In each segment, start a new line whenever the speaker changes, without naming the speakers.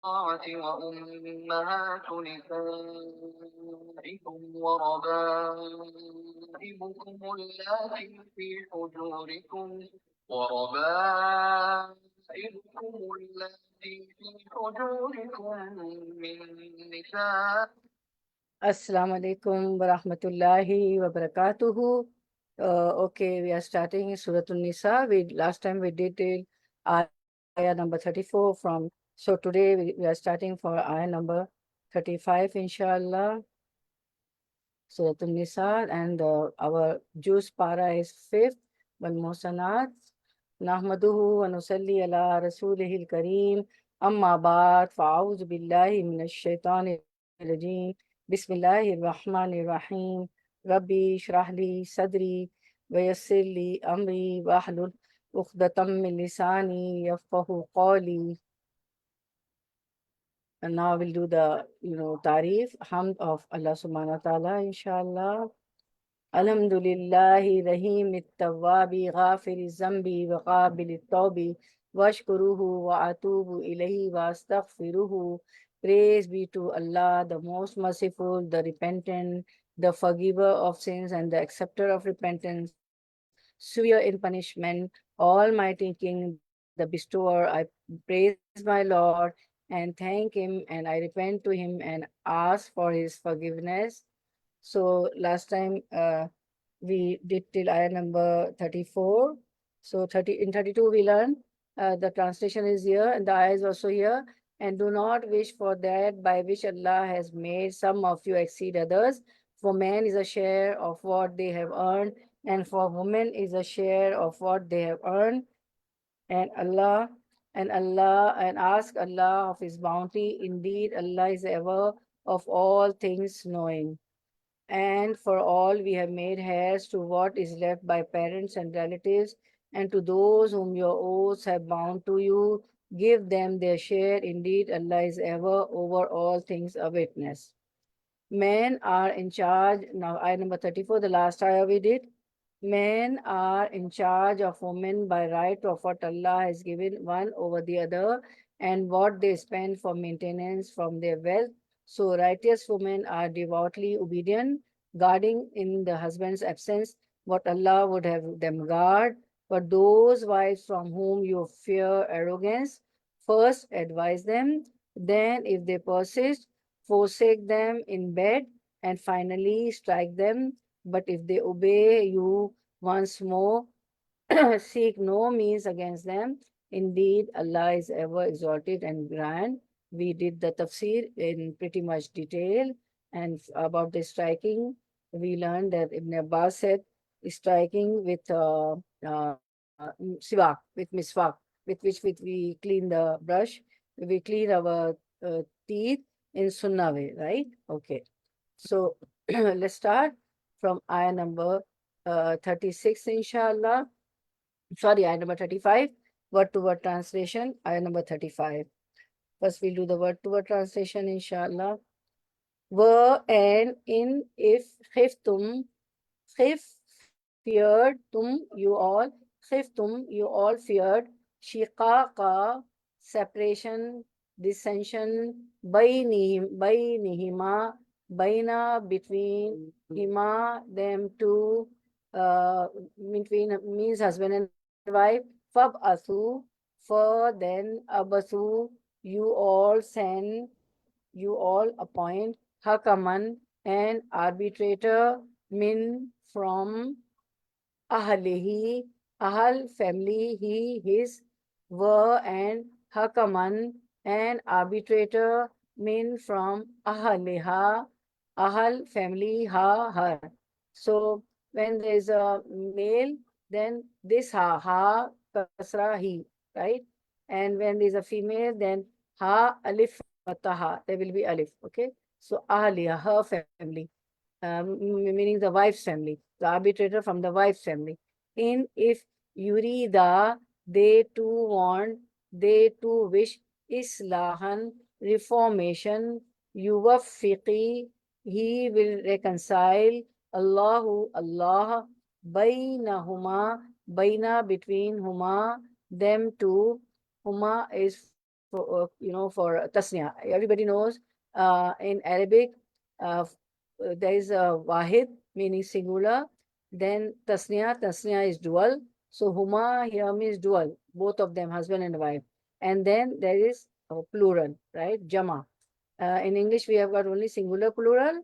وأمهات نسائكم وربائبكم اللاتي في حجوركم وربائبكم اللاتي في حجوركم من نساء. Assalamu alaikum wa rahmatullahi wa barakatuhu. Okay, we are starting Surah An Nisa. Last time we did it, ayah number 34 from. So today we are starting for ayah number 35, inshallah. Surah An Nisa, and our juice para is 5th. Wal Muhsanat. Nahmaduhu wa nusalli ala rasulihil kareem. Amma ba'd, fa'awzu billahi minash shaitanir rajim. بسم الله الرحمن الرحيم ربي اشرح لي صدري ويسر لي أمري واحلل عقدة من لساني يفقهوا قولي. And now we'll do the تعریف hamd of Allah subhanahu wa ta'ala, inshallah. Alhamdulillahi rahim at-tawwabi ghafir az-zambi wa qabil at-tawbi washkuruhu wa atubu ilayhi wa astaghfiruhu. Praise be to Allah, the most merciful, the repentant, the forgiver of sins and the acceptor of repentance, severe in punishment, Almighty King, the bestower. I praise my Lord and thank Him, and I repent to Him and ask for His forgiveness. So last time we did till ayah number 34. So in 32 we learned the translation is here and the ayah is also here. And do not wish for that by which Allah has made some of you exceed others. For man is a share of what they have earned, and for woman is a share of what they have earned. And ask Allah of His bounty. Indeed, Allah is ever of all things knowing. And for all we have made heirs to what is left by parents and relatives, and to those whom your oaths have bound to you, give them their share. Indeed, Allah is ever over all things a witness. Men are in charge. Now, ayah number 34, the last ayah we did. Men are in charge of women by right of what Allah has given one over the other and what they spend for maintenance from their wealth. So righteous women are devoutly obedient, guarding in the husband's absence what Allah would have them guard. But those wives from whom you fear arrogance, first advise them, then if they persist, forsake them in bed, and finally strike them. But if they obey you once more, seek no means against them. Indeed, Allah is ever exalted and grand. We did the tafsir in pretty much detail. And about the striking, we learned that Ibn Abbas said striking with siwak, with miswak, with which we clean the brush. We clean our teeth in sunnah way, right? Okay. So let's start from ayah number 36, inshallah. Sorry, ayah number 35, word to word translation, ayah number 35. First, we'll do the word to word translation, inshallah. And in if khiftum, feared, you all feared, shiqaqa, separation, dissension, bainihima, baina, between, hima, them two, between means husband and wife, fab'athu, for then, abathu, you all send, you all appoint, hakaman, an arbitrator, min, from, ahlihi, ahl, family, he, his, were, and hakaman, an arbitrator, min, from, ahliha, ahl, family, ha, her. So when there is a male, then this ha, kasra, he, right? And when there is a female, then ha, alif, fataha, there will be alif, okay? So ahliha, her family, meaning the wife's family, the arbitrator from the wife's family. In if yurida, they too want, they too wish, islahan, reformation, yuwaffiqi, he will reconcile, Allahu, Allah, bainahuma, baina, between, huma, them two, huma is for tasniya. Everybody knows in Arabic there is a wahid meaning singular, then tasniya is dual. So huma here means dual, both of them, husband and wife. And then there is plural, right? Jama. In English we have got only singular plural.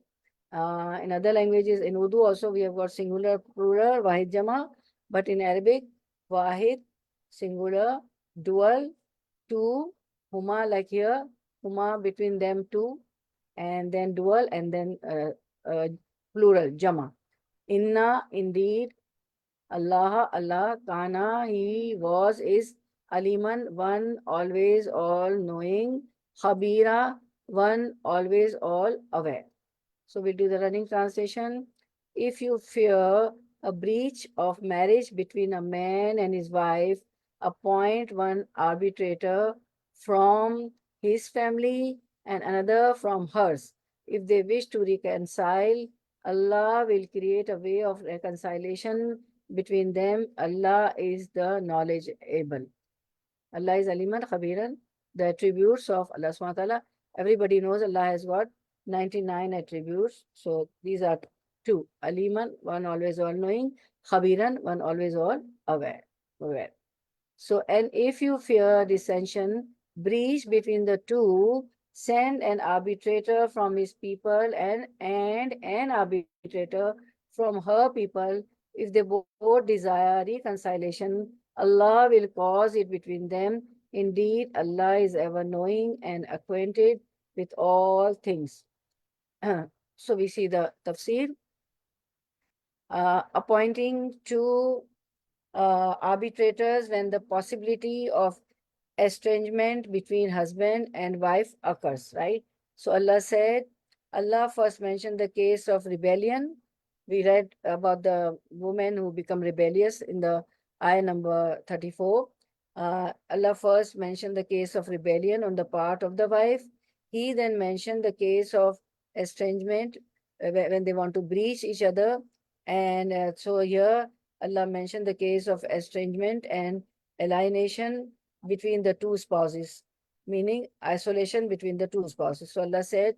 In other languages, in Urdu also we have got singular plural, wahid jama. But in Arabic, wahid, singular, dual, two, huma like here, huma between them two, and then dual, and then plural, jama. Inna, indeed, Allah, kana, he was, is, aliman, one, always, all knowing, khabira, one, always, all aware. So we'll do the running translation. If you fear a breach of marriage between a man and his wife, appoint one arbitrator from his family and another from hers. If they wish to reconcile, Allah will create a way of reconciliation between them. Allah is the knowledgeable. Allah is Aliman, Khabiran. The attributes of Allah subhanahu wa ta'ala. Everybody knows Allah has got 99 attributes. So these are two. Aliman, one always all knowing. Khabiran, one always all aware. So, and if you fear dissension, breach between the two, send an arbitrator from his people and an arbitrator from her people. If they both desire reconciliation, Allah will cause it between them. Indeed, Allah is ever knowing and acquainted with all things. So we see the tafsir. Appointing two arbitrators when the possibility of estrangement between husband and wife occurs, right? So Allah said, Allah first mentioned the case of rebellion. We read about the women who become rebellious in the ayah number 34. Allah first mentioned the case of rebellion on the part of the wife. He then mentioned the case of estrangement when they want to breach each other. And so here Allah mentioned the case of estrangement and alienation between the two spouses, meaning isolation between the two spouses. So Allah said,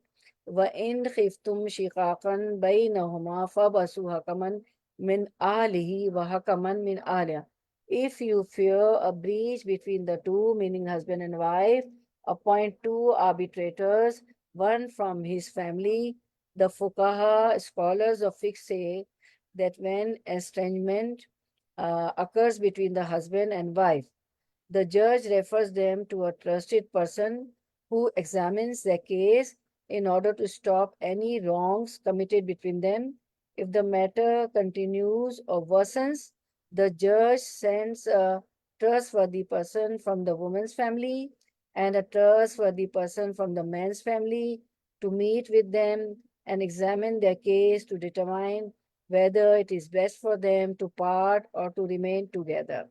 وَإِنْ خِفْتُمْ شِقَاقًا بَيْنَهُمَا فَبَعْثُوا حَكَمًا مِنْ أَهْلِهِ وَحَكَمًا مِنْ أَهْلِهَا. If you fear a breach between the two, meaning husband and wife, appoint two arbitrators, one from his family. The fuqaha, scholars of fiqh, say that when estrangement occurs between the husband and wife, the judge refers them to a trusted person who examines their case in order to stop any wrongs committed between them. If the matter continues or worsens, the judge sends a trustworthy person from the woman's family and a trustworthy person from the man's family to meet with them and examine their case to determine whether it is best for them to part or to remain together.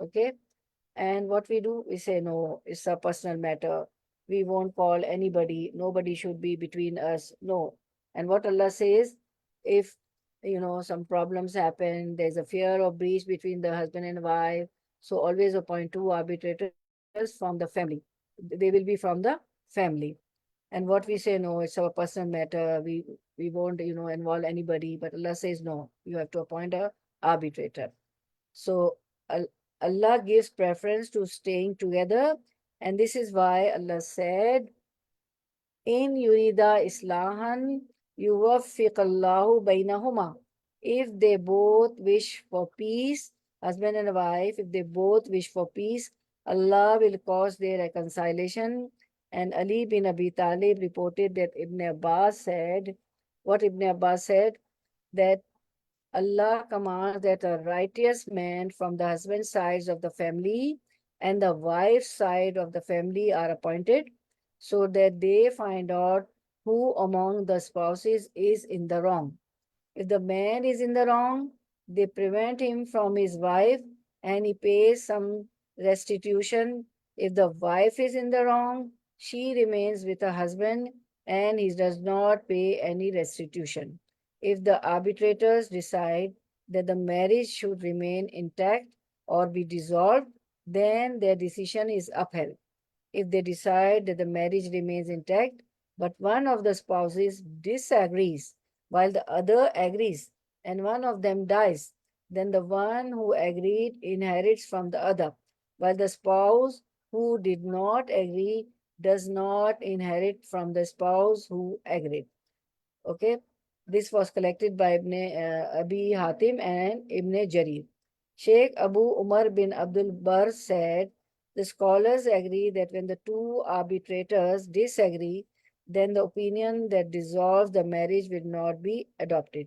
Okay? And what we do, we say, no, it's a personal matter. We won't call anybody. Nobody should be between us. No. And what Allah says, if, some problems happen, there's a fear of breach between the husband and wife, so always appoint two arbitrators from the family. They will be from the family. And what we say, no, it's our personal matter. We won't, involve anybody. But Allah says, no, you have to appoint a arbitrator. So Allah gives preference to staying together. And this is why Allah said, in yurida islahan yuwaffiqallahu bainahuma. If they both wish for peace, husband and wife, if they both wish for peace, Allah will cause their reconciliation. And Ali bin Abi Talib reported that Ibn Abbas said, that Allah commands that a righteous man from the husband's side of the family and the wife's side of the family are appointed, so that they find out who among the spouses is in the wrong. If the man is in the wrong, they prevent him from his wife and he pays some restitution. If the wife is in the wrong, she remains with her husband and he does not pay any restitution. If the arbitrators decide that the marriage should remain intact or be dissolved, then their decision is upheld. if they decide that the marriage remains intact, but one of the spouses disagrees while the other agrees, and one of them dies, then the one who agreed inherits from the other, while the spouse who did not agree does not inherit from the spouse who agreed. Okay, this was collected by Abi Hatim and Ibn Jarir. Sheikh Abu Umar bin Abdul Bar said, the scholars agree that when the two arbitrators disagree, then the opinion that dissolves the marriage will not be adopted.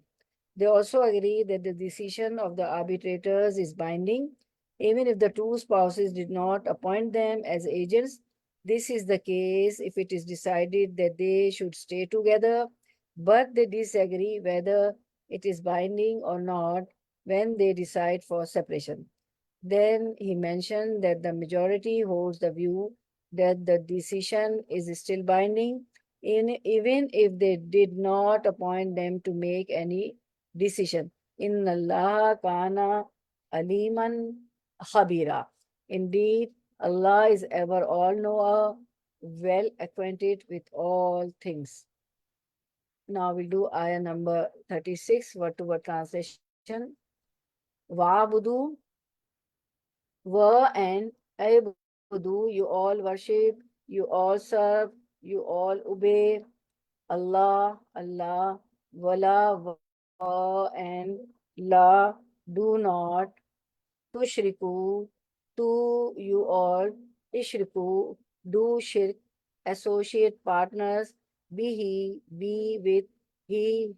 They also agree that the decision of the arbitrators is binding, even if the two spouses did not appoint them as agents. This is the case if it is decided that they should stay together, but they disagree whether it is binding or not when they decide for separation. Then he mentioned that the majority holds the view that the decision is still binding, even if they did not appoint them to make any decision. Inna Allah kana aliman khabira. Indeed, Allah is ever all-knower, well acquainted with all things. Now we'll do ayah number 36, word-to-word translation. Wa'budu, and abudu, you all worship, you all serve, you all obey Allah, Allah, wala, and la, do not, tushriku, to you all, ishriku, do shirk, associate partners, be with, he,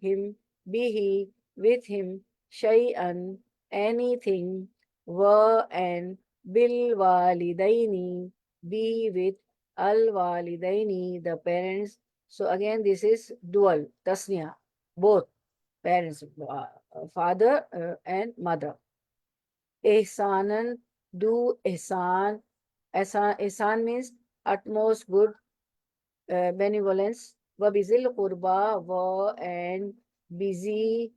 with him, shay'an, anything, and bil walidaini, be with al walidaini, the parents. So again, this is dual, tasniya, both parents, father and mother. Ihsanan, do ihsan. Ihsan means utmost good, benevolence. Wabizil qurba, and busy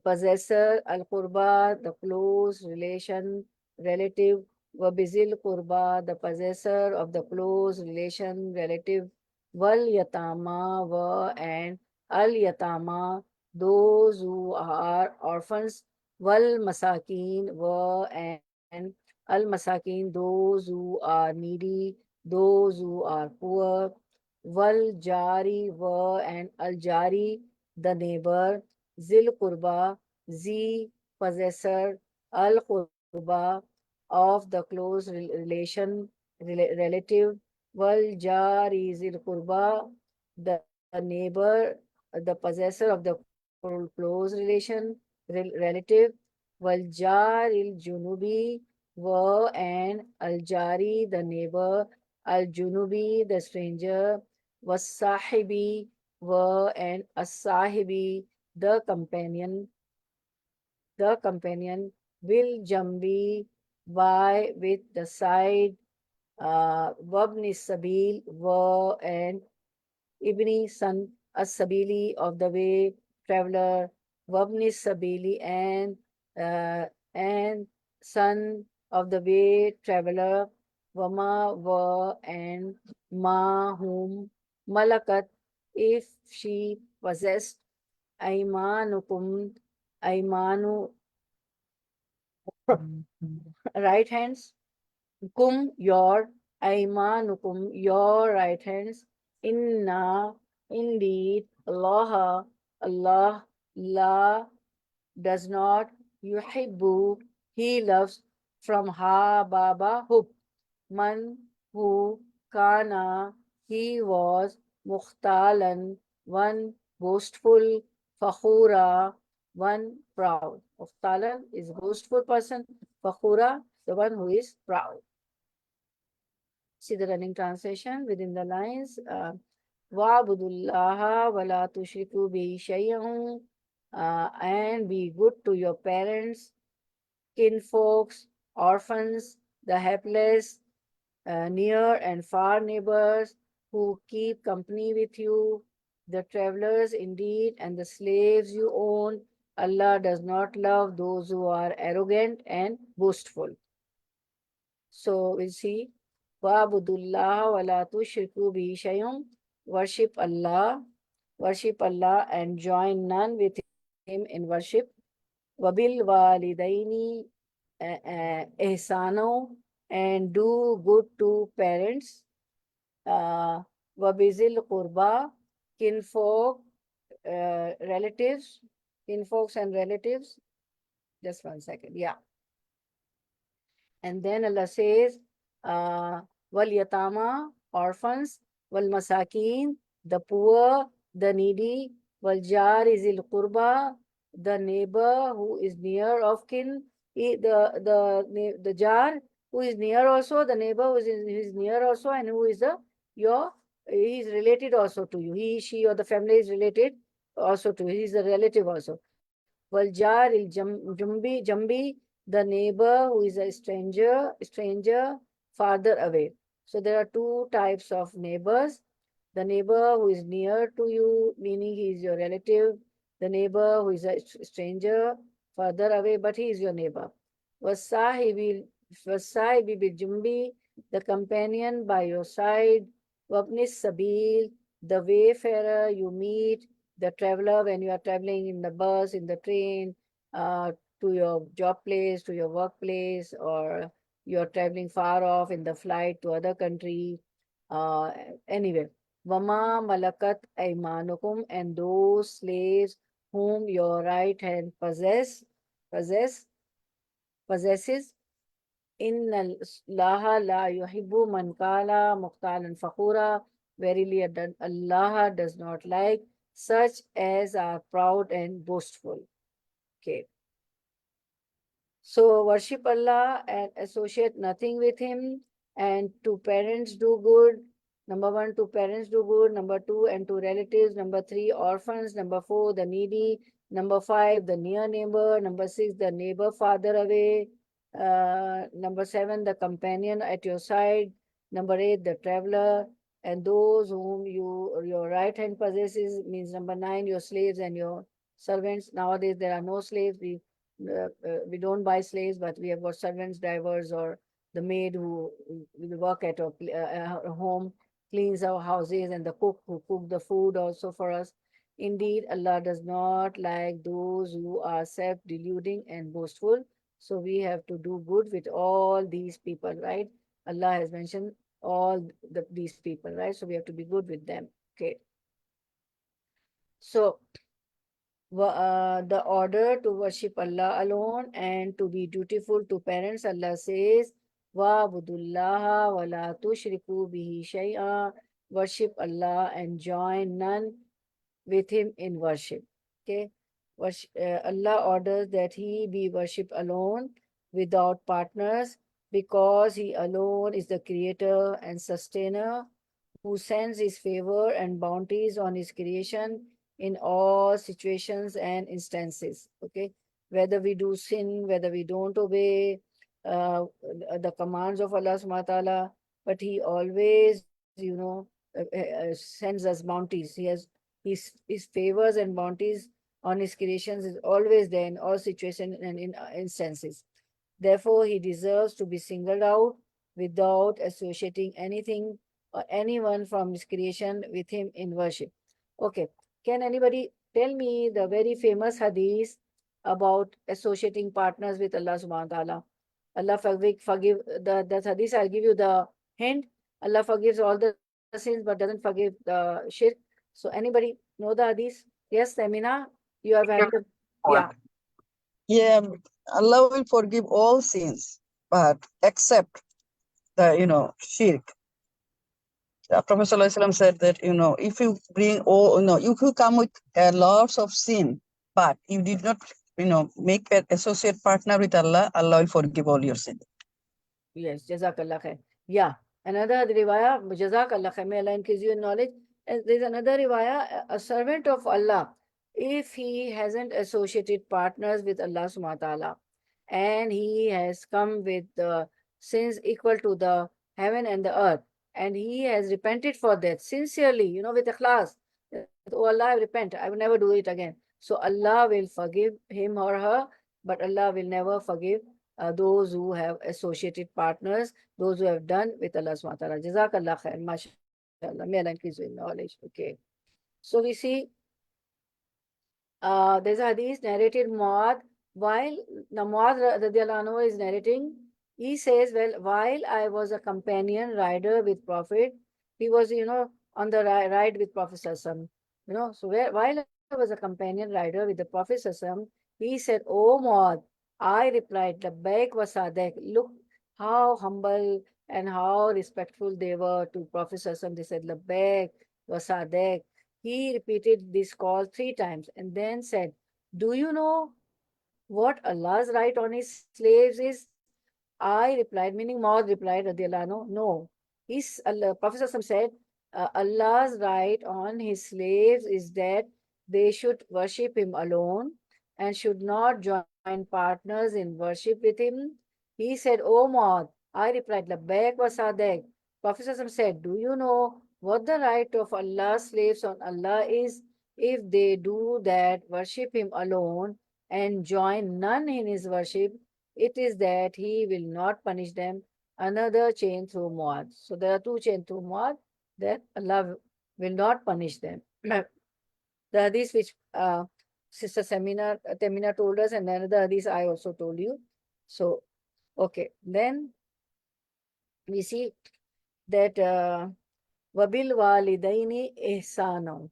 possessor, al qurba, the close relation, relative. Wabizil qurba, the possessor of the close relation, relative. Wal yatama, and al yatama, those who are orphans. Wal masakin, and al masakin, those who are needy, those who are poor. Wal jari, and al jari, the neighbor. Zil qurba, z, possessor. Al qurba, of the close relation, relative. Wal jari zil qurba, the neighbor, the possessor of the close relation, relative. Wal jaril junubi, and al jari, the neighbor. Al junubi, the stranger. Was sahibi, and as sahibi, the companion. Will jambi, by, with the side. Wabni sabil, and ibni, son, as-sabili, of the way, traveler. Wabni sabili, and son of the way, traveler. Wama, and ma, whom. Malakat, if she possessed. Aymanukum, aymanu, right hands. Kum, your. Aymanukum, your right hands. Inna, indeed. Allah, la, does not. Yuhibbu, he loves. From ha, baba, hub. Man, who. Kana, he was. Mukhtalan, one boastful. Fakhura, one proud. Mukhtalan is boastful person. Fakhura, the one who is proud. See the running translation within the lines. Wa'budullaha wa la tushriku bihi shay'an, and be good to your parents, kinfolks, orphans, the helpless, near and far neighbors who keep company with you, the travelers indeed, and the slaves you own. Allah does not love those who are arrogant and boastful. So we'll see وَاعْبُدُوا اللَّهَ وَلَا تُشْرِكُوا بِهِ شَيْئًا. Worship Allah and join none with him in worship. وَبِالْوَالِدَيْنِ إِحْسَانًا, and do good to parents. وَبِذِي الْقُرْبَى, kinfolk, relatives, kinfolks and relatives. Just one second, yeah. And then Allah says, وَالْيَتَامَى, orphans, وَالْمَسَاكِينَ, the poor, the needy, وَالْجَارِ ذِي الْقُرْبَى, the neighbor who is near of kin, the jar who is near also, the neighbor who is near also, and who is he is related also to you. He, she, or the family is related also to you. He is a relative also. وَالْجَارِ الْجَنْبِ, the neighbor who is a stranger farther away. So there are two types of neighbors. The neighbor who is near to you, meaning he is your relative. The neighbor who is a stranger further away, but he is your neighbor. وَالصَّاحِبِ بِالْجُنْبِ, the companion by your side. وَابْنِ السَّبِيلِ, the wayfarer you meet, the traveler when you are traveling in the bus, in the train, to your job place, to your workplace, or you're traveling far off in the flight to other country, anyway. Vama malakat aymanukum, and those slaves whom your right hand possesses. Inna Allaha la yuhibbu man kala muqtalan fakhura. Verily Allah does not like such as are proud and boastful. Okay. So worship Allah and associate nothing with him, and to parents do good. Number 1, to parents do good. Number 2, and to relatives. Number 3, orphans. Number 4, the needy. Number 5, the near neighbor. Number 6, the neighbor farther away. Number 7, the companion at your side. Number 8, the traveler. And those whom your right hand possesses, means number 9, your slaves and your servants. Nowadays there are no slaves. We don't buy slaves, but we have got servants, drivers, or the maid who will work at our home, cleans our houses, and the cook who cook the food also for us. Indeed, Allah does not like those who are self-deluding and boastful. So we have to do good with all these people, right? Allah has mentioned all these people, right? So we have to be good with them. Okay. So the order to worship Allah alone and to be dutiful to parents, Allah says, وَاعْبُدُوا اللَّهَ وَلَا تُشْرِكُوا بِهِ شَيْئًا, worship Allah and join none with him in worship. Okay. Allah orders that he be worshipped alone without partners, because he alone is the creator and sustainer, who sends his favor and bounties on his creation in all situations and instances. Okay, whether we do sin, whether we don't obey the commands of Allah subhanahu wa ta'ala, but he always, sends us bounties. He has his favors and bounties on his creations is always there in all situations and in instances. Therefore, he deserves to be singled out without associating anything or anyone from his creation with him in worship. Okay, can anybody tell me the very famous hadith about associating partners with Allah subhanahu wa ta'ala? Allah forgive the hadith. I'll give you the hint. Allah forgives all the sins but doesn't forgive the shirk. So anybody know the hadith? Yes, Amina, you have had to, yeah.
Yeah, Allah will forgive all sins, but except the, shirk. The Prophet ﷺ said that, if you bring all, you could come with lots of sin, but you did not, make an associate partner with Allah, Allah will forgive all your sins.
Yes, Jazakallah khair. Yeah, another riwayah, Jazakallah khair, may Allah increase you in knowledge. There's another riwayah, a servant of Allah, if he hasn't associated partners with Allah subhanahu wa ta'ala, and he has come with sins equal to the heaven and the earth, and he has repented for that sincerely, with ikhlas, oh Allah, I repent, I will never do it again. So Allah will forgive him or her, but Allah will never forgive those who have associated partners, those who have done with Allah subhanahu wa ta'ala. Jazakallah khair, mashallah. May Allah increase you in knowledge. Okay. So we see there's a hadith narrated Muad, while Muad radiallahu anhu is narrating, he says, well, while I was a companion rider with Prophet, he was, on the ride with Prophet Sallallahu Alaihi Wasallam, so while I was a companion rider with the Prophet Sallallahu Alaihi Wasallam, he said, oh Muad, I replied, Labbaik wa Sadek. Look how humble and how respectful they were to Prophet Sallallahu Alaihi Wasallam. They said, Labbaik wa Sadek. He repeated this call 3 times and then said, do you know what Allah's right on his slaves is? I replied, meaning Maud replied, radiallahu anhu, no. Prophet ﷺ said, Allah's right on his slaves is that they should worship him alone and should not join partners in worship with him. He said, oh Maud. I replied, Labbaik wa Sadek. Prophet ﷺ said, do you know what the right of Allah's slaves on Allah is? If they do that, worship him alone and join none in his worship, it is that he will not punish them. Another chain through Muad. So there are 2 chains through Muad that Allah will not punish them. The hadith which Sister Temina told us, and another hadith I also told you. So, okay. Then we see that Wabil walidaini ihsano,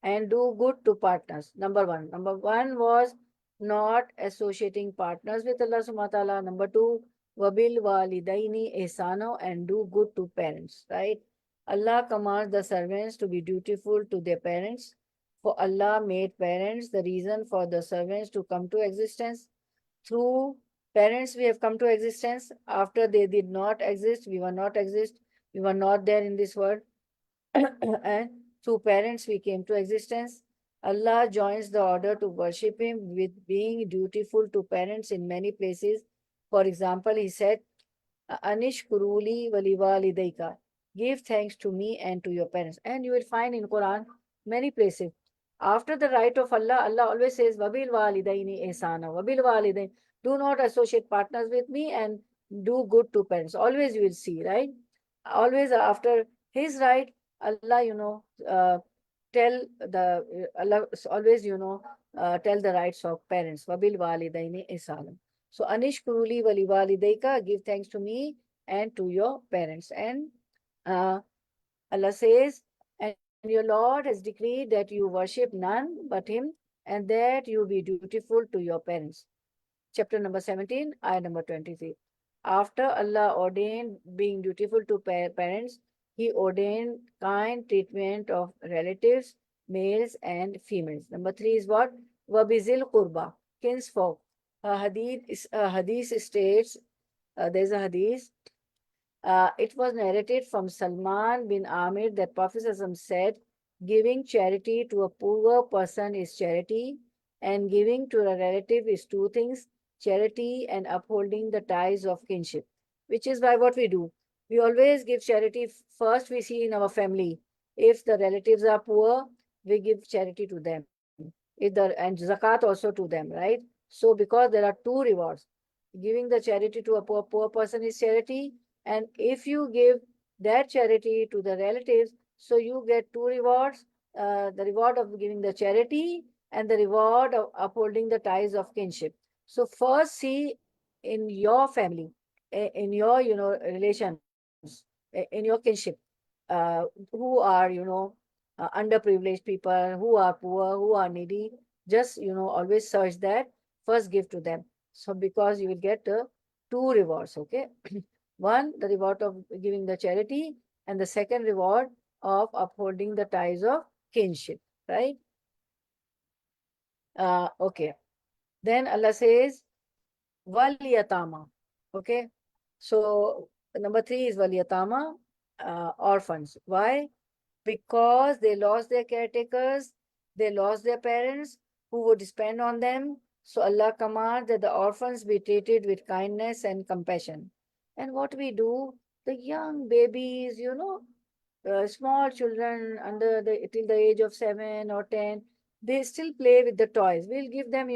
and do good to partners. Number 1. Number 1 was not associating partners with Allah subhanahu wa ta'ala. Number 2, wabil walidaini ihsano, and do good to parents, right? Allah commands the servants to be dutiful to their parents, for Allah made parents the reason for the servants to come to existence. Through parents we have come to existence. After they did not exist, we were not exist, we were not there in this world. And through parents we came to existence. Allah joins the order to worship him with being dutiful to parents in many places. For example, he said, Anish kuruli waliwalidaika, give thanks to me and to your parents. And you will find in Quran many places. After the right of Allah, Allah always says, Wabil walidaini ihsana, Wabil walidain. Do not associate partners with me and do good to parents. Always you will see, right? Always after his right, Allah, tell the Allah always, tell the rights of parents. Wabil walidaini ihsana. So Anish kuruli wali walidayka, give thanks to me and to your parents. And Allah says, and your Lord has decreed that you worship none but him and that you be dutiful to your parents. Chapter number 17, ayah number 23. After Allah ordained being dutiful to parents, he ordained kind treatment of relatives, males and females. Number 3 is what? Wabizil qurba, kinsfolk. Hadith states, there's a hadith, it was narrated from Salman bin Amir that Prophet said, giving charity to a poor person is charity, and giving to a relative is 2 things, charity and upholding the ties of kinship, which is by what we do. We always give charity. First we see in our family, if the relatives are poor, we give charity to them. And zakat also to them, right? So because there are 2 rewards, giving the charity to a poor person is charity, and if you give that charity to the relatives, so you get 2 rewards, the reward of giving the charity and the reward of upholding the ties of kinship. So first see in your family, in your, relations, in your kinship, who are, underprivileged people, who are poor, who are needy, just, always search that, first give to them. So because you will get 2 rewards, okay? One, the reward of giving the charity, and the second reward of upholding the ties of kinship, right? Okay. Then Allah says, wal yatama. Okay. So number 3 is wal yatama, orphans. Why? Because they lost their caretakers, they lost their parents who would spend on them. So Allah commands that the orphans be treated with kindness and compassion. And what we do, the young babies, small children till the age of 7 or 10, they still play with the toys. We'll give them,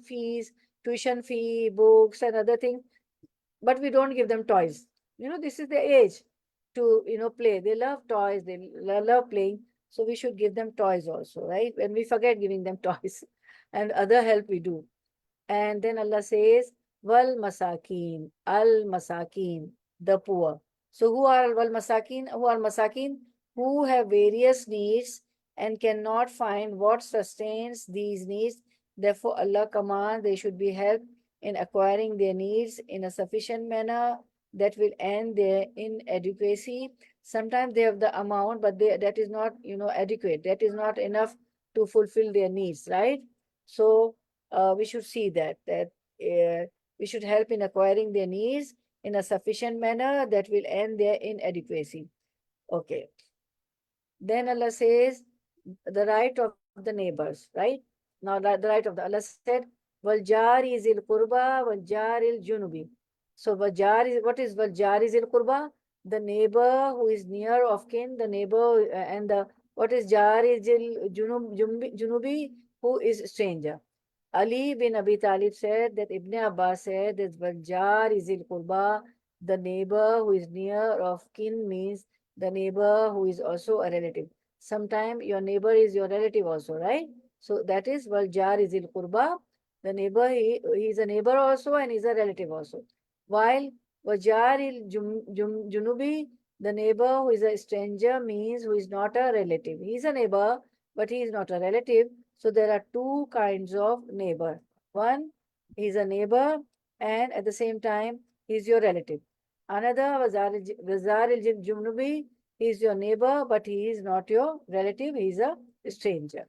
fees, tuition fee, books and other things. but we don't give them toys. This is the age to, play. They love toys, they love playing. So we should give them toys also, right? When we forget giving them toys and other help we do. And then Allah says, wal masakin, al masakin, the poor. So who are wal masakin? Who are masakin? Who have various needs and cannot find what sustains these needs. Therefore, Allah commands they should be helped in acquiring their needs in a sufficient manner that will end their inadequacy. Sometimes they have the amount, but that is not, adequate. That is not enough to fulfill their needs, right? So we should see that we should help in acquiring their needs in a sufficient manner that will end their inadequacy. Okay. Then Allah says the right of the neighbors, right? Now the right of the Allah said, "Wal jari zil qurba, wal jaril junubi." So what is wal jari zil qurba? The neighbor who is near of kin, the neighbor and the what is jari zil junubi, who is stranger. Ali bin Abi Talib said that Ibn Abbas said that Waljar is il Qurba, the neighbor who is near of kin means the neighbor who is also a relative. Sometimes your neighbor is your relative also, right? So that is Waljar is il Qurba. The neighbor, he is a neighbor also and is a relative also. While Wajar il Junubi, the neighbor who is a stranger means who is not a relative. He is a neighbor, but he is not a relative. So there are two kinds of neighbor. One, he is a neighbor and at the same time, he is your relative. Another, Wazar al-Junubi, he is your neighbor, but he is not your relative, he is a stranger.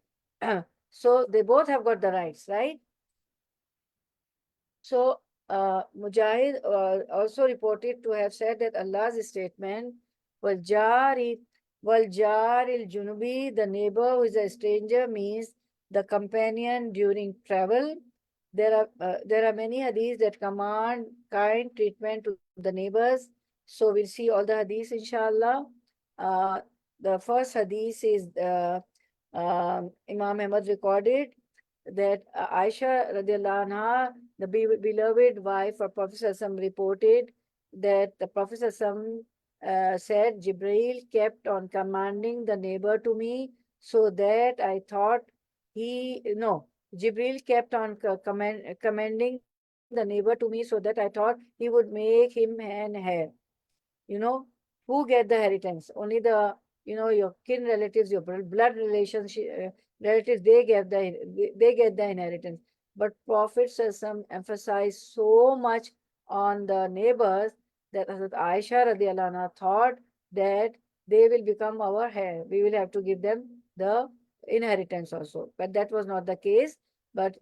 So they both have got the rights, right? So Mujahid also reported to have said that Allah's statement, Waljari Junubi, the neighbor who is a stranger, means the companion during travel. There are many hadiths that command kind treatment to the neighbors. So we'll see all the hadiths, inshallah. The first hadith is Imam Ahmad recorded that Aisha radiallahu anha, the beloved wife of Prophet ﷺ, reported that the Prophet ﷺ said, Jibreel kept on commanding the neighbor to me so that I thought Jibreel kept on commanding the neighbor to me so that I thought he would make him an heir. Who get the inheritance? Only the, your kin relatives, your blood relationship, relatives, they get the inheritance. But Prophet emphasized so much on the neighbors that Hazrat Aisha radiallahu anha thought that they will become our heir. We will have to give them the inheritance also. But that was not the case. But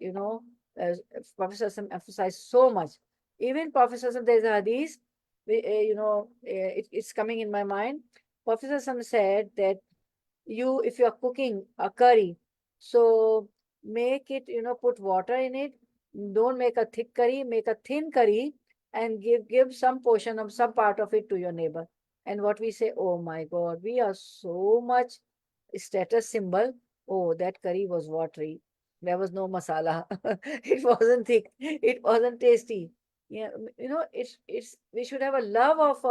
Prophet emphasized so much. Even Prophet there is a hadith, it's coming in my mind. Prophet said that if you are cooking a curry, so make it, put water in it. Don't make a thick curry, make a thin curry and give some portion of some part of it to your neighbor. And what we say, oh my God, we are so much status symbol. Oh, that curry was watery. There was no masala. It wasn't thick. It wasn't tasty. Yeah, we should have a love of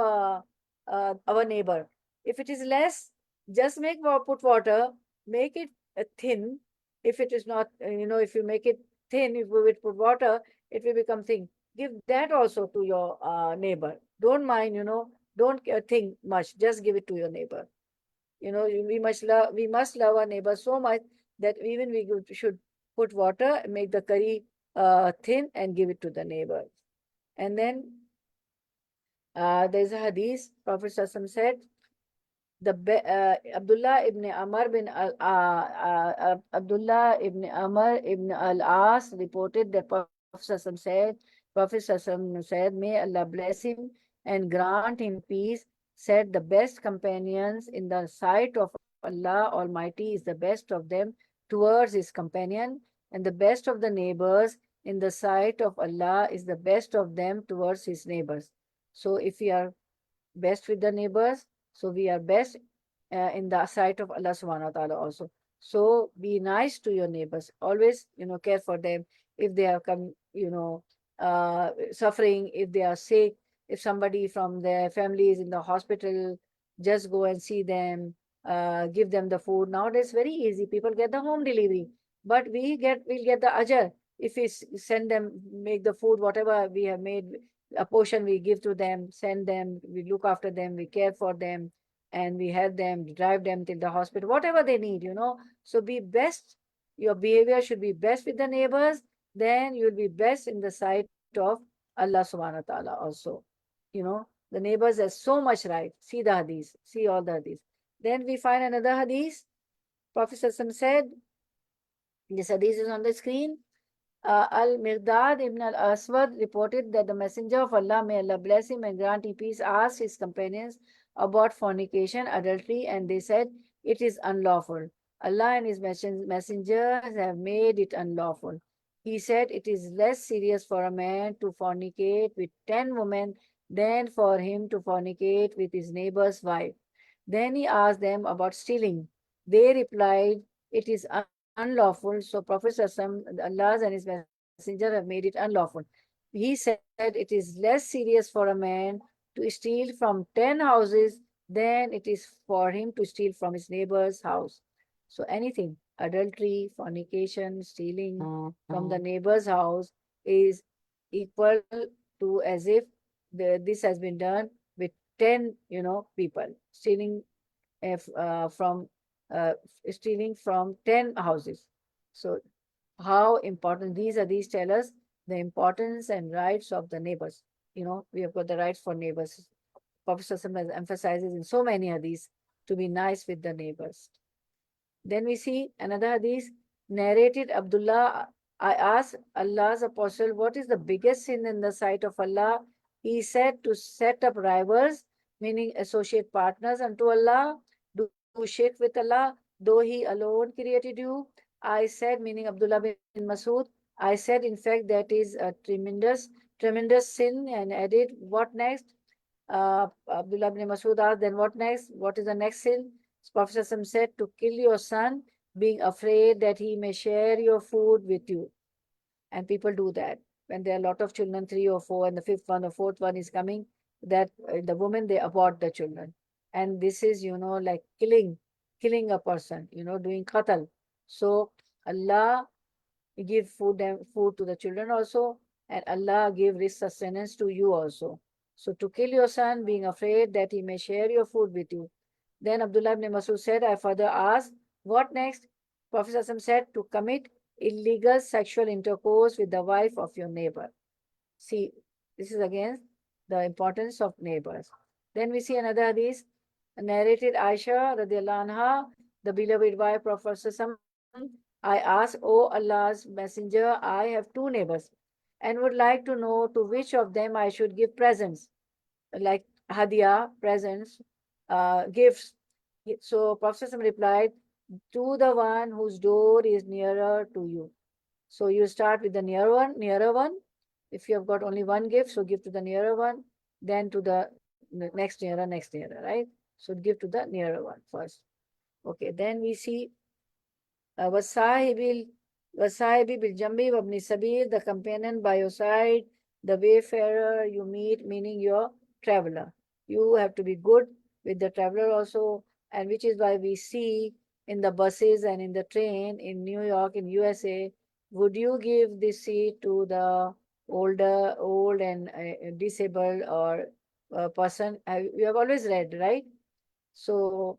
our neighbor. If it is less, just put water, make it thin. If it is not, if you make it thin, if you put water, it will become thin. Give that also to your neighbor. Don't mind, don't think much. Just give it to your neighbor. We must love our neighbor so much that even we should put water, make the curry thin and give it to the neighbor. And then there's a hadith, Prophet ﷺ said, Abdullah ibn Amr ibn al-As reported that Prophet said, may Allah bless him and grant him peace, said the best companions in the sight of Allah Almighty is the best of them towards his companion, and the best of the neighbors in the sight of Allah is the best of them towards his neighbors. So if we are best with the neighbors, so we are best in the sight of Allah subhanahu wa ta'ala also. So be nice to your neighbors. Always, care for them. If they are suffering, if they are sick, if somebody from their family is in the hospital, just go and see them, give them the food. Nowadays, very easy. People get the home delivery, but we'll get the ajr if we send them, make the food, whatever we have made, a portion we give to them, send them, we look after them, we care for them, and we help them, drive them till the hospital, whatever they need, you know. So be best. Your behavior should be best with the neighbors. Then you'll be best in the sight of Allah subhanahu wa ta'ala also. You know, the neighbors have so much right. See the hadith, see all the hadith. Then we find another hadith. Prophet ﷺ said, this hadith is on the screen. Al-Mirdad ibn al-Aswad reported that the Messenger of Allah, may Allah bless him and grant him peace, asked his companions about fornication, adultery, and they said, it is unlawful. Allah and his messengers have made it unlawful. He said, it is less serious for a man to fornicate with 10 women than for him to fornicate with his neighbor's wife. Then he asked them about stealing. They replied, it is unlawful. So Prophet Allah and his messenger have made it unlawful. He said, it is less serious for a man to steal from 10 houses than it is for him to steal from his neighbor's house. So anything, adultery, fornication, stealing from the neighbor's house is equal to as if this has been done with 10, people, stealing from stealing from 10 houses. So how important these tell us the importance and rights of the neighbors. We have got the rights for neighbors. Prophet emphasizes in so many hadiths to be nice with the neighbors. Then we see another hadith narrated Abdullah. I asked Allah's apostle, what is the biggest sin in the sight of Allah? He said, to set up rivals, meaning associate partners unto Allah, do shirk with Allah, though He alone created you. I said, meaning Abdullah bin Masud, I said, in fact, that is a tremendous sin, and added, what next? Abdullah bin Masud asked, then what next? What is the next sin? Prophet said, to kill your son, being afraid that he may share your food with you. And people do that. When there are a lot of children, 3 or 4, and the 5th one or 4th one is coming, that the women, they abort the children. And this is, like killing a person, doing qatl. So Allah give food to the children also, and Allah give rich sustenance to you also. So to kill your son, being afraid that he may share your food with you. Then Abdullah ibn Masud said, I further asked, what next? Prophet said, to commit illegal sexual intercourse with the wife of your neighbor. See, this is again the importance of neighbors. Then we see another hadith narrated Aisha radiallahu anha, the beloved wife of Prophet. I asked, O Allah's messenger, I have 2 neighbors and would like to know to which of them I should give presents, like hadiah, presents, gifts. So Prophet replied, to the one whose door is nearer to you. So you start with the nearer one. If you have got only one gift, so give to the nearer one, then to the next nearer, right? So give to the nearer one first. Okay, then we see wasahibi bil jambi wabni sabil, the companion by your side, the wayfarer you meet, meaning your traveler. You have to be good with the traveler also, and which is why we see in the buses and in the train in New York, in USA, would you give this seat to the old and disabled or person? You have always read, right? So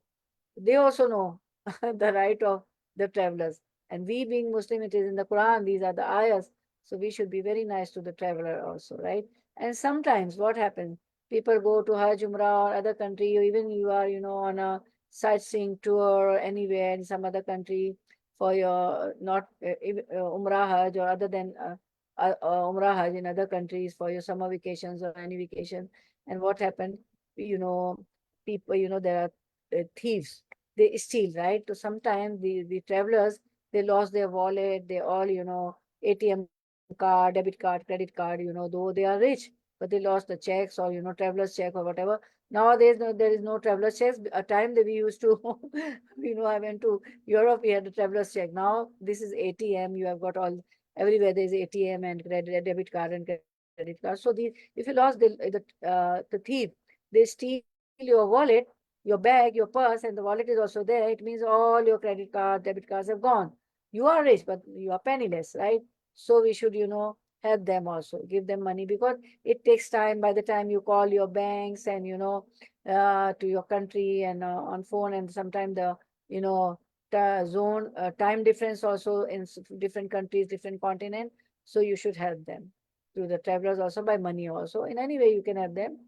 they also know the right of the travelers. And we being Muslim, it is in the Quran, these are the ayahs. So we should be very nice to the traveler also, right? And sometimes what happens, people go to Hajj, Umrah or other country, or even you are, on a sightseeing tour or anywhere in some other country for your not Umrah Hajj or other than Umrah Hajj in other countries for your summer vacations or any vacation. And what happened, people, there are thieves, they steal, right? So sometimes the travelers, they lost their wallet, they all, ATM card, debit card, credit card, though they are rich, but they lost the checks or, traveler's check or whatever. Nowadays, there is no traveler's checks. A time that we used to, I went to Europe, we had a traveler's check. Now this is ATM, you have got all, everywhere there is ATM and credit, debit card and credit credit card. So if you lost the thief, they steal your wallet, your bag, your purse, and the wallet is also there. It means all your credit card, debit cards have gone. You are rich, but you are penniless, right? So we should, help them also, give them money, because it takes time. By the time you call your banks and, to your country and on phone, and sometimes you know, time difference also in different countries, different continent. So you should help them, to the travelers also, by money also. In any way you can help them,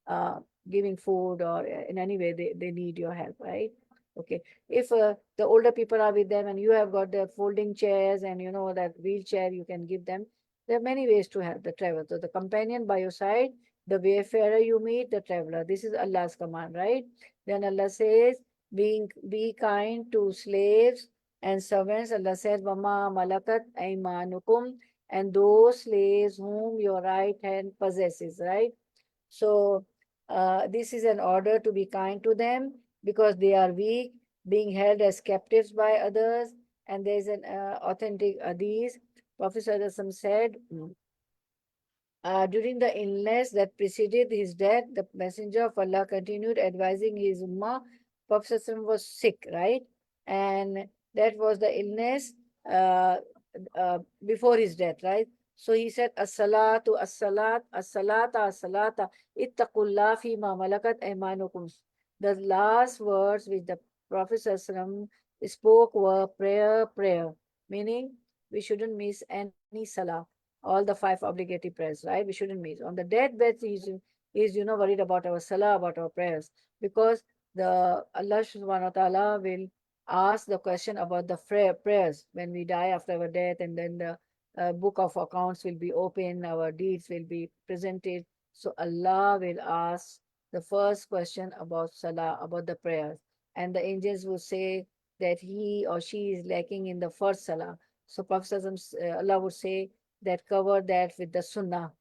uh, giving food, or in any way they need your help, right? Okay. If the older people are with them and you have got the folding chairs and that wheelchair, you can give them. There are many ways to help the traveler. So the companion by your side, the wayfarer you meet, the traveler. This is Allah's command, right? Then Allah says, be kind to slaves and servants. Allah says, Wama malakat aymanukum, and those slaves whom your right hand possesses, right? So this is an order to be kind to them, because they are weak, being held as captives by others. And there is an authentic hadith. Prophet ﷺ said, during the illness that preceded his death, the Messenger of Allah continued advising his ummah. Prophet ﷺ was sick, right? And that was the illness uh, before his death, right? So he said, As-salatu, as-salat, as-salata, as-salata, ittaqullah fi ma malakat aymanukum. The last words which the Prophet ﷺ spoke were prayer, prayer, meaning we shouldn't miss any salah, all the 5 obligatory prayers, right? We shouldn't miss. On the deathbed, he's worried about our salah, about our prayers, because the Allah subhanahu wa ta'ala will ask the question about the prayers when we die after our death, and then the book of accounts will be open, our deeds will be presented. So Allah will ask the first question about salah, about the prayers, and the angels will say that he or she is lacking in the first salah. So Prophet Allah would say that cover that with the sunnah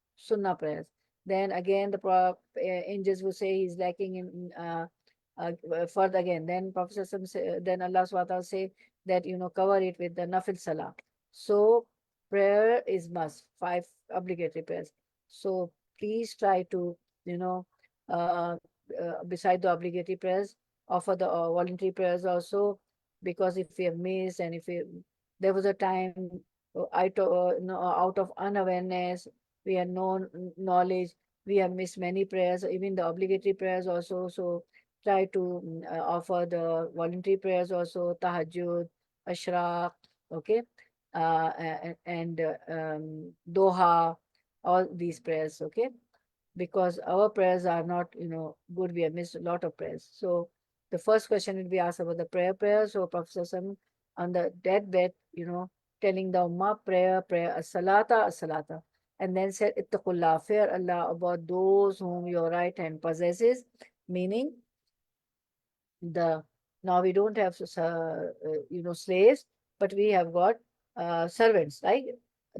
prayers. Then again the angels will say he's lacking in further again. Then Prophet then Allah subhanahu wa ta'ala say that cover it with the nafil salah. So prayer is must, 5 obligatory prayers. So please try to uh, beside the obligatory prayers, offer the voluntary prayers also, because if we have missed, and there was a time out of unawareness, we had no knowledge, we have missed many prayers, even the obligatory prayers also. So try to offer the voluntary prayers also, tahajjud, ashraq, okay, and doha, all these prayers, okay, because our prayers are not good. We have missed a lot of prayers. So the first question will be asked about the prayer. So Prophet ﷺ on the deathbed, telling the ummah, prayer, as-salata, as-salata. And then said, ittaqullah, fear Allah about those whom your right hand possesses, meaning now we don't have slaves, but we have got servants, right?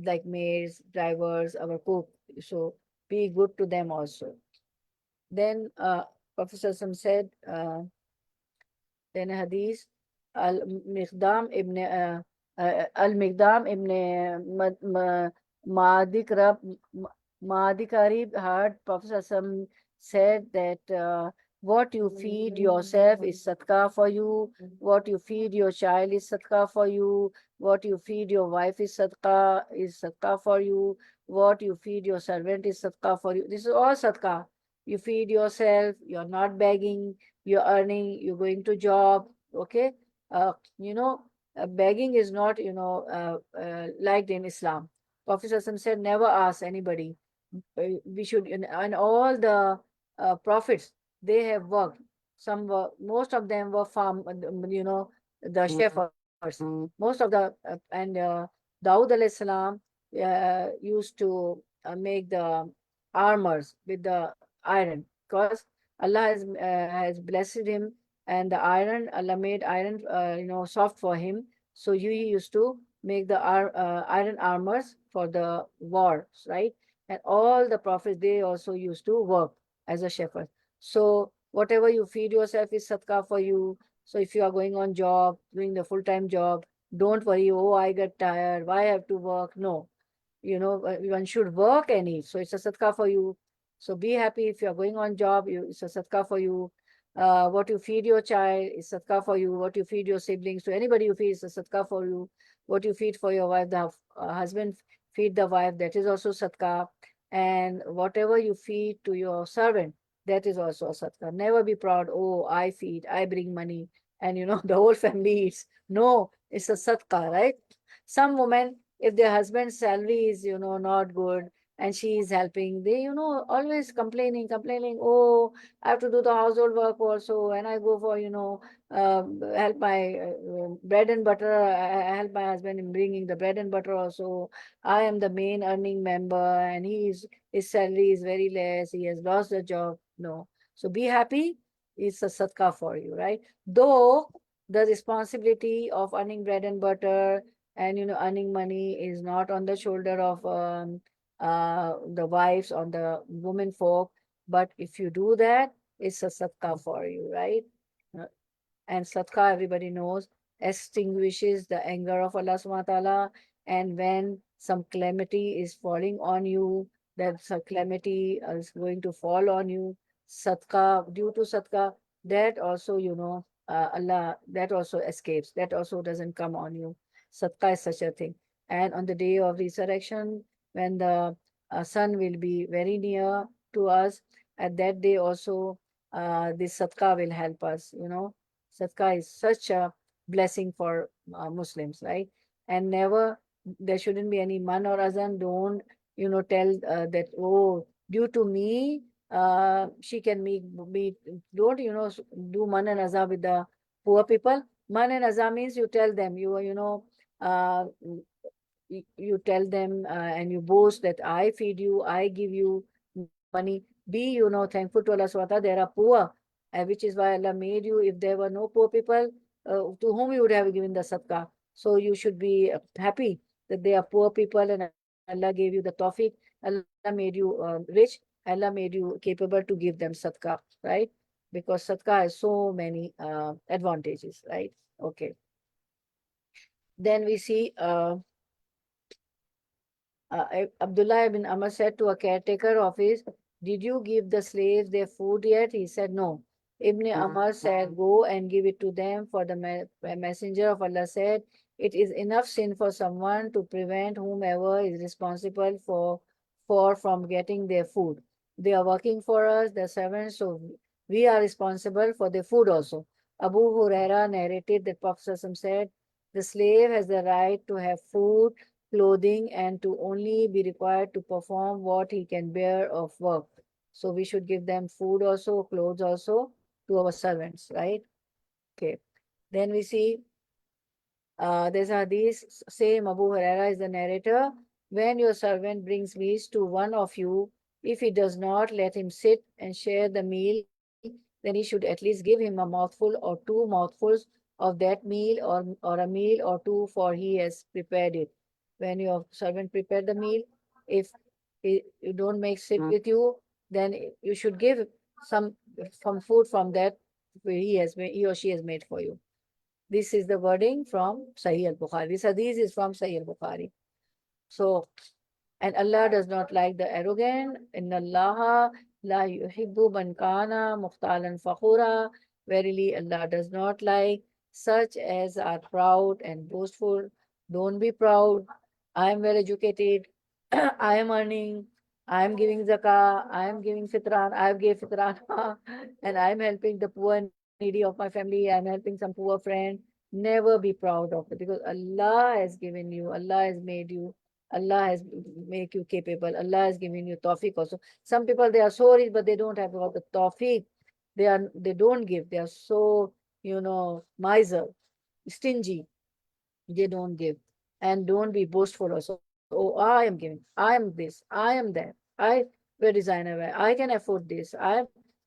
Like maids, drivers, our cook. So be good to them also. Then Prophet ﷺ said, then a hadith, Al-Miqdam ibn Ma'adi Karib heard Prophet ﷺ said that what you feed yourself is sadaqah for you, what you feed your child is sadaqah for you, what you feed your wife is sadaqah for you, what you feed your servant is sadaqah for you. This is all sadaqah. You feed yourself, you're not begging, you're earning, you're going to job, okay? Begging is not, liked in Islam. Prophet ﷺ said, never ask anybody. We should, and all the prophets, they have worked. Most of them were the shepherds. Most of and Dawood alayhi salam used to make the armors with the iron, because Allah has blessed him, and the iron, Allah made iron soft for him. So he used to make the iron armors for the wars, right? And all the prophets, they also used to work as a shepherd. So whatever you feed yourself is sadaqah for you. So if you are going on job, doing the full-time job, don't worry, oh, I get tired, why I have to work? No. one should work and eat. So it's a sadaqah for you. So be happy if you're going on job, it's a sadaqah for you. What you feed your child is sadaqah for you. What you feed your siblings, to anybody you feed is a sadaqah for you. What you feed for your wife, the husband feed the wife, that is also sadaqah. And whatever you feed to your servant, that is also a sadaqah. Never be proud, oh, I feed, I bring money, and the whole family eats. No, it's a sadaqah, right? Some women, if their husband's salary is, not good, and she is helping, they, always complaining, oh, I have to do the household work also, and I go for, help my bread and butter. I help my husband in bringing the bread and butter also. I am the main earning member, and his salary is very less. He has lost the job. No. So be happy. It's a sadaqah for you, right? Though the responsibility of earning bread and butter and earning money is not on the shoulder of the wives, on the women folk, but if you do that, it's a sadaqah for you, right? Uh, And sadaqah, everybody knows, extinguishes the anger of Allah subhanahu wa ta'ala. And when some calamity is falling on you, that some calamity is going to fall on you, sadaqah, due to sadaqah, that also, Allah, that also escapes. That also doesn't come on you. Sadaqah is such a thing. And on the day of resurrection, when the sun will be very near to us, at that day also, this sadaqah will help us, Sadaqah is such a blessing for Muslims, right? And never, there shouldn't be any man or azan. Don't, tell that, oh, due to me, she can make me. Don't, do man and azan with the poor people. Man and azan means you tell them, uh, you tell them and you boast that I feed you, I give you money. Be, thankful to Allah subhanahu wa ta'ala. There are poor, which is why Allah made you. If there were no poor people, to whom you would have given the sadaqah. So you should be happy that they are poor people and Allah gave you the tawfiq. Allah made you rich. Allah made you capable to give them sadaqah, right? Because sadaqah has so many advantages, right? Okay. Then we see Abdullah ibn Amr said to a caretaker of his, did you give the slaves their food yet? He said, no. Ibn Amr said, go and give it to them, for the messenger of Allah said, it is enough sin for someone to prevent whomever is responsible for from getting their food. They are working for us, the servants, so we are responsible for their food also. Abu Huraira narrated that Prophet said, the slave has the right to have food, clothing, and to only be required to perform what he can bear of work. So we should give them food also, clothes also to our servants, right? Okay. Then we see there's a hadith, same Abu Huraira is the narrator. When your servant brings meat to one of you, if he does not let him sit and share the meal, then he should at least give him a mouthful or two mouthfuls of that meal, or a meal or two, for he has prepared it. When your servant prepared the meal, if you don't make sit with you, then you should give some food from that he or she has made for you. This is the wording from Sahih al-Bukhari. This hadith is from Sahih al-Bukhari. So, and Allah does not like the arrogant. Inna Allah la yuhibbu man kana mukhtalan fakhura. Verily, Allah does not like such as are proud and boastful. Don't be proud. I am well educated. I am earning. I am giving zakah. I am giving fitran. I have gave fitran. And I am helping the poor and needy of my family. I am helping some poor friend. Never be proud of it, because Allah has given you. Allah has made you. Allah has make you capable. Allah has given you tawfiq also. Some people, they are so rich, but they don't have all the tawfiq. They don't give. They are so, miser, stingy. They don't give. And don't be boastful also. Oh, I am giving. I am this. I am that. I wear designer wear. I can afford this.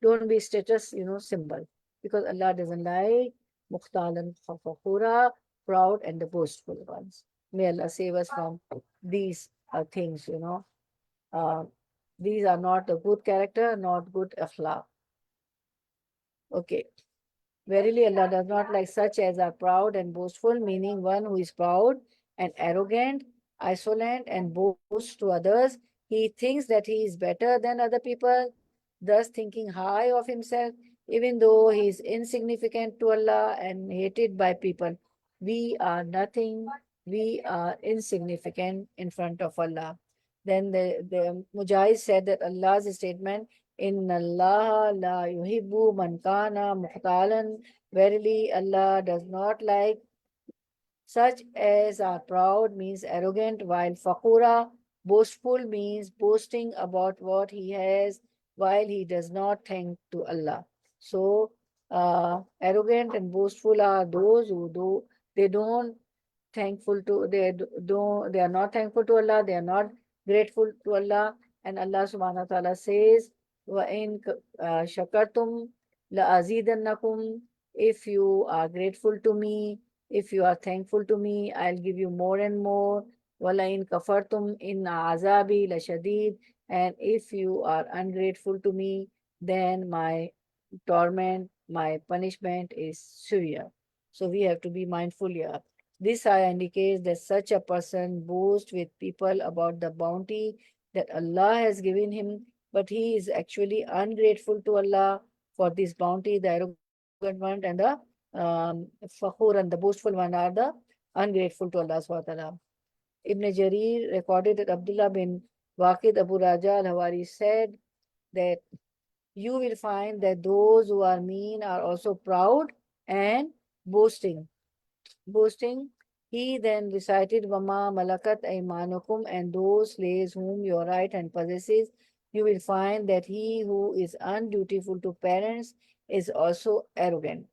Don't be status, symbol. Because Allah doesn't like mukhtalan fakhura, proud and the boastful ones. May Allah save us from these things, Uh, these are not a good character, not good akhlaq. Okay. Verily, Allah does not like such as are proud and boastful, meaning one who is proud and arrogant insolent and boasts to others. He thinks that he is better than other people, thus thinking high of himself, even though he is insignificant to Allah and hated by people. We are nothing, we are insignificant in front of Allah. Then the Mujahid said that Allah's statement, Inna Allah la yuhibbu man kana mukhtalan, verily Allah does not like such as are proud, means arrogant, while fakhura, boastful, means boasting about what he has while he does not thank to Allah. So arrogant and boastful are those who do they don't thankful to they are not thankful to Allah, they are not grateful to Allah, and Allah subhanahu wa ta'ala says, wa in shakartum la azidannakum, if you are grateful to me, if you are thankful to me, I'll give you more and more. Wala in kafartum inna azabi la shadid, and if you are ungrateful to me, then my torment, my punishment is severe. So we have to be mindful here. This ayah indicates that such a person boasts with people about the bounty that Allah has given him, but he is actually ungrateful to Allah for this bounty. The arrogant one and the fakhur and the boastful one are the ungrateful to Allah subhanahu wa ta'ala. Ibn Jarir recorded that Abdullah bin Waqid Abu Raja al-Hawari said that you will find that those who are mean are also proud and boasting. He then recited Wama Malakat Aymanukum, and those slaves whom your right hand possesses. You will find that he who is undutiful to parents is also arrogant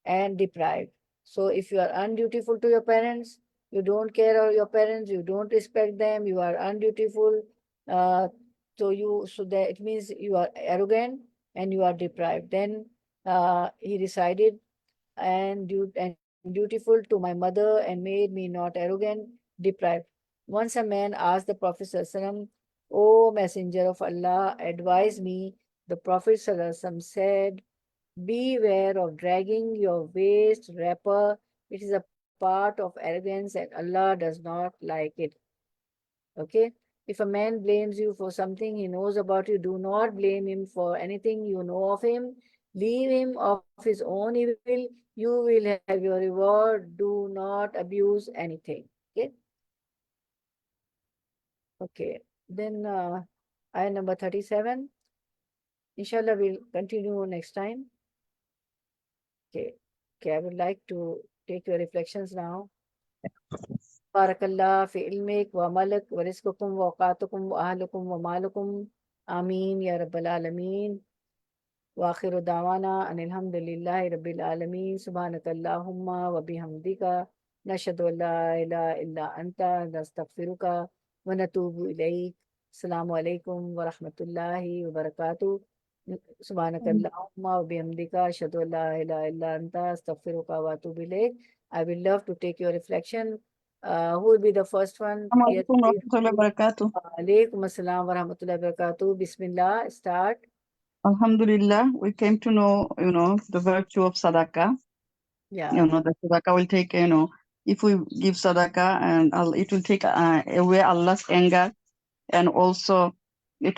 and deprived. So if you are undutiful to your parents, you don't care about your parents, you don't respect them, you are undutiful, so that it means you are arrogant and you are deprived. Then he recited, and dutiful to my mother and made me not arrogant, deprived. Once a man asked the Prophet ﷺ, O Messenger of Allah, advise me. The Prophet ﷺ said, beware of dragging your waist wrapper. It is a part of arrogance and Allah does not like it. Okay? If a man blames you for something he knows about you, do not blame him for anything you know of him. Leave him of his own evil. You will have your reward. Do not abuse anything. Okay? Okay. Then ayah number 37. Inshallah, we'll continue next time. Okay. Okay, I would like to take your reflections now. Barakallah fi ilmik wa malik wa rizqukum wa awqatukum wa ahlukum wa malukum. Ameen ya Rabbal Alameen. Wa akhiru da'wana anil hamdulillahi Rabbil Alameen. Subhanakallahumma wa bihamdika. Nashhadu an la ilaha illa anta nastaghfiruka wa natubu ilayk. Assalamu alaikum wa rahmatullahi wa barakatuh. Subhanakallahumma wa bihamdika. Ashhadu an la ilaha illa anta astaghfiruka wa atubu ilayk. I will love to take your reflection. Who will be the first one? Yes,
Assalamualaikum
please.
warahmatullahi wabarakatuh.
Alaikum assalam wa rahmatullahi wa barakatuh. Bismillah, start.
Alhamdulillah, we came to know, the virtue of sadaqah.
Yeah.
The sadaqah will take, if we give sadaqah, and it will take away Allah's anger, and also it